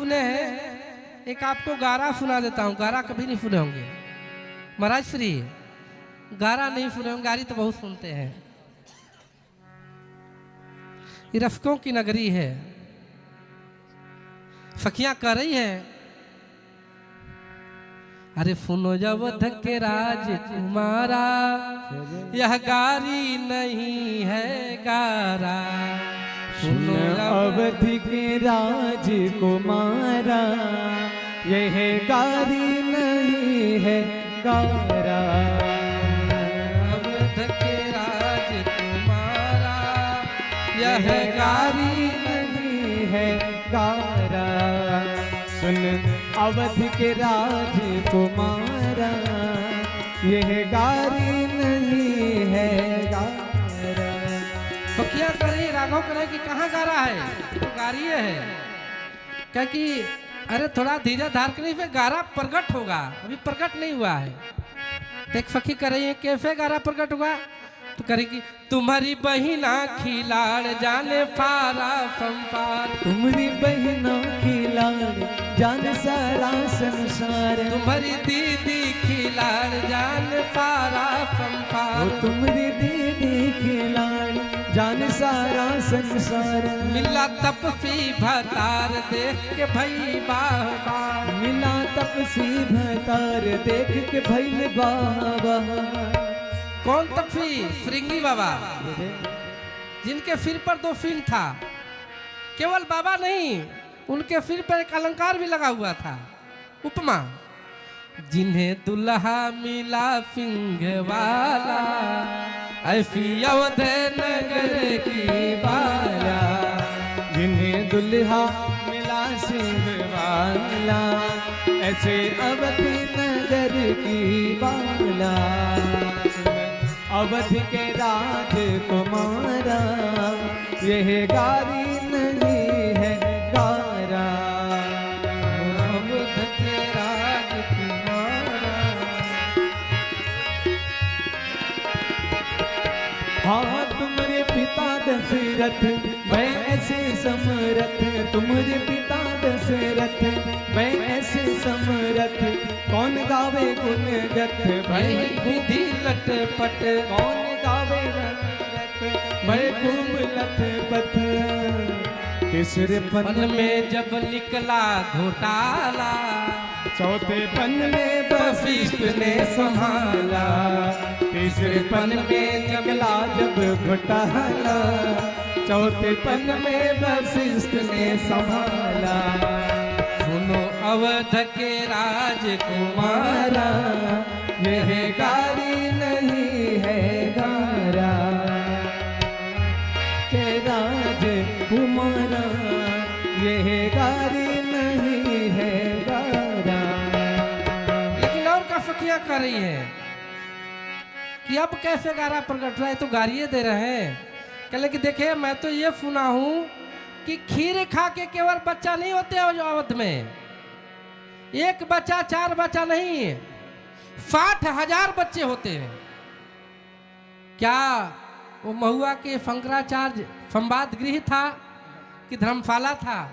सुने हैं, एक आपको गारा सुना देता हूँ। गारा कभी नहीं सुने होंगे महाराज श्री, गारा नहीं सुने होंगे, गारी तो बहुत सुनते हैं। ये रफकों की नगरी है। सखियां कह रही है, अरे सुनो जब धक्के राजकुमारा, यह गारी नहीं है गारा। सुनो अवधि के राजकुमारा, यह गारी नहीं है गारा। अवध के राजकुमारा, यह गारी नहीं है गारा। सुन अवध के राजकुमारा, यह गारी नहीं है गारा। सखिया करे, राघव करे कि कहाँ गारा है, तो गारी है। क्या कि अरे थोड़ा धीरे धार के नहीं, फिर गारा प्रकट होगा, अभी प्रकट नहीं हुआ है। देख सखी कर रही है, कैसे गारा प्रकट हुआ, तो करेगी तुम्हारी बहिना खिलाड़ जाने फारा संसार। तुम्हारी बहिना खिलाड़ जाने सारा संसार। तुम्हारी दीदी खिलाड़ जाने फारा संसार। तुम्हारी दीदी खिलाड़ जाने सारा संसार। मिला तपसी भतार देख के भई बाह बाह। मिला तपसी भतार देख के भई बाह बाह। कौन तपसी? श्रृंगी बाबा, जिनके सिर पर 2 सिंह था। केवल बाबा नहीं, उनके सिर पर एक अलंकार भी लगा हुआ था, उपमा। जिन्हें दुल्हा मिला सिंह वाला, ऐसी अवध नगर की बाला। जिन्हें दुल्हा मिला सिंह वाला, ऐसे अवध नगर की बाला। अवध के राजकुमारा, यह गारी नहीं है गारा। अवध के राजकुमारा। हाँ तुम्हारे पिता दशरथ मैं ऐसे समरथ। तुम्हारे पिता दशरथ मैं ऐसे समरथ। कौन गावे गुणगत भाई विधि लटपट। कौन गावे गुणगत मैं खूब लटपट। तीसरे पन में जब निकला घोटाला, चौथे पन में वशिष्ठ ने संभाला। तीसरे पन में निकला जब घोटाला, चौथे पन में वशिष्ठ ने संभाला। सुनो अवध के राजकुमारा, यह गारी नहीं है गारा। के राजकुमारा, यह गारी नहीं है गारा। लेकिन और का सखियां कर रही है कि अब कैसे गारा प्रकट रहा है, तो गारिये दे रहे हैं। कहले कि देखे, मैं तो ये सुना हूं कि खीर खा के केवल बच्चा नहीं होते हैं अवध में। 1 बच्चा 4 बच्चा नहीं, 60,000 बच्चे होते हैं। क्या वो महुआ के शंकराचार्य संवाद गृह था कि धर्मशाला था?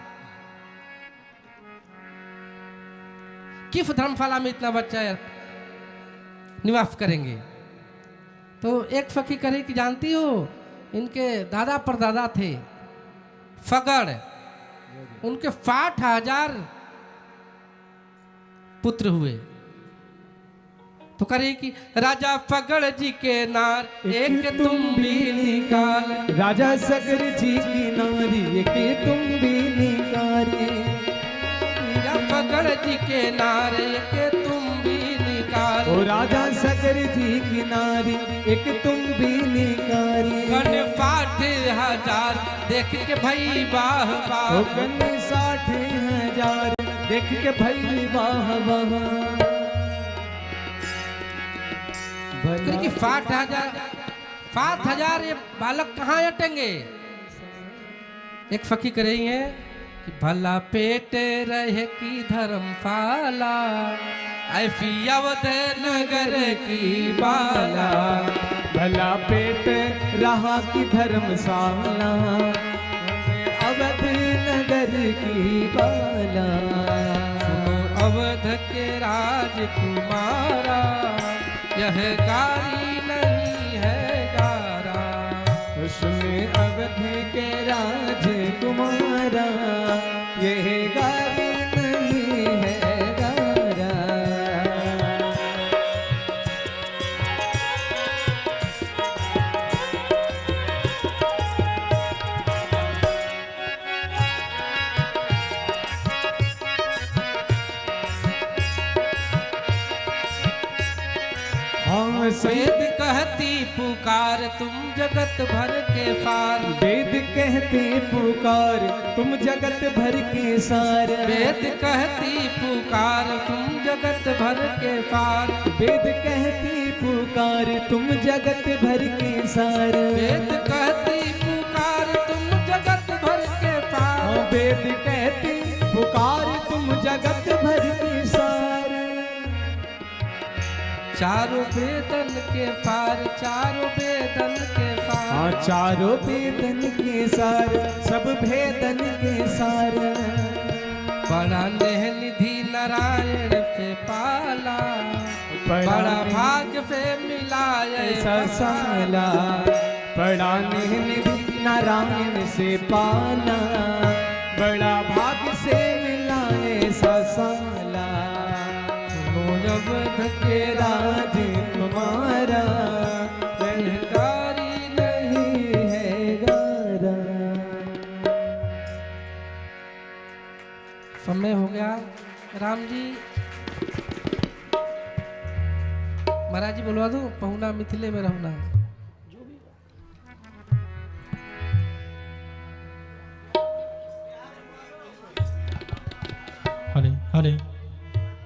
किस धर्मशाला में इतना बच्चा निवास करेंगे? तो एक सखी करे कि जानती हो, इनके दादा परदादा थे फगड़, उनके 60,000 पुत्र हुए। तो करे कि राजा फगड़ जी के नार एक तुम भी निकाल। राजा सगर जी की नारी एक तुम भी निकारे। राजा फगड़ जी के नार एक तुम भी निकाल। ओ राजा सगर जी की नारी एक तुम भी निकारी। गण 60,000 देख के भई बाह बाह। ओ गण 60,000 देख के भई बाह बाह। कि 60,000 ये बालक कहाँ अटेंगे? एक फकी कर रही है कि भला पेट रहे की धर्मशाला, ऐसी अवध नगर की बाला। भला पेट रहा की धर्मशाला, अवध नगर की बाला। राजकुमारा, यह गारी नहीं है गारा। सुने अवध के राजकुमारा, यह गारी नहीं है गारा। हाँ वेद कहती पुकार तुम जगत भर के पार, वेद कहते पुकार तुम जगत भर के सार। वेद कहती पुकार तुम जगत भर के पार, वेद कहती पुकार तुम जगत भर के सार। वेद कहती पुकार तुम जगत भर के पार, हाँ, वेद कहती पुकार तुम जगत भर के सार। चारों वेदन के पार, चारों वेदन के पार। हाँ, चारों वेदन के सार, सब भेदन के सार। बड़ा नेह निधि नारायण पे पाला, बड़ा भाग्य पे मिला ऐसा साला। बड़ा नेह निधि नारायण से पाला, बड़ा भाग्य से मिला ऐसा साला। अवध के राजकुमारा, यह गारी नहीं है गारा। समय हो गया राम जी, महाराज जी बोलवा दो, पहुना मिथिले में रहना। हरे हरे